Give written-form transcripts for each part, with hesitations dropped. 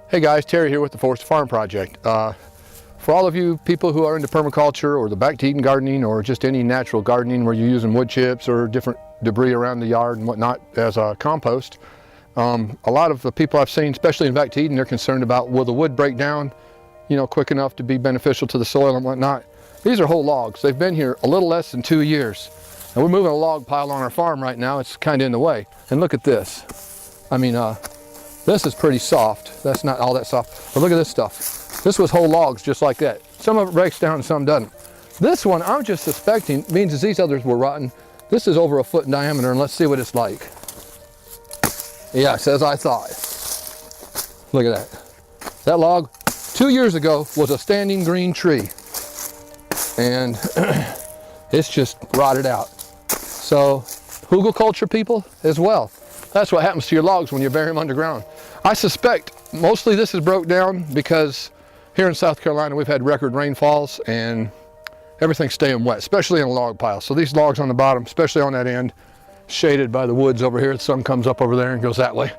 Hey guys, Terry here with the Forest Farm Project. For all of you people who are into permaculture or the back-to-Eden gardening or just any natural gardening where you're using wood chips or different debris around the yard and whatnot as a compost, a lot of the people I've seen, especially in back-to-Eden, they're concerned about will the wood break down, quick enough to be beneficial to the soil and whatnot. These are whole logs. They've been here a little less than 2 years. And we're moving a log pile on our farm right now. It's kind of in the way. And look at this. This is pretty soft. That's not all that soft. But look at this stuff. This was whole logs just like that. Some of it breaks down and some doesn't. This one, I'm just suspecting, means that these others were rotten. This is over 1 foot in diameter, and let's see what it's like. Yes, as I thought. Look at that. That log, 2 years ago, was a standing green tree. And it's just rotted out. So, hugelkultur people as well. That's what happens to your logs when you bury them underground. I suspect mostly this is broke down because here in South Carolina we've had record rainfalls and everything's staying wet, especially in a log pile. So these logs on the bottom, especially on that end, shaded by the woods over here, the sun comes up over there and goes that way.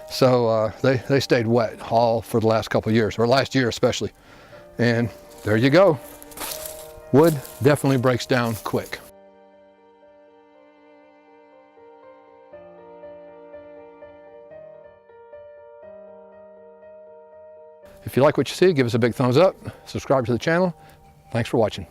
So they stayed wet all for the last couple of years, or last year especially. And there you go. Wood definitely breaks down quick. If you like what you see, give us a big thumbs up, subscribe to the channel. Thanks for watching.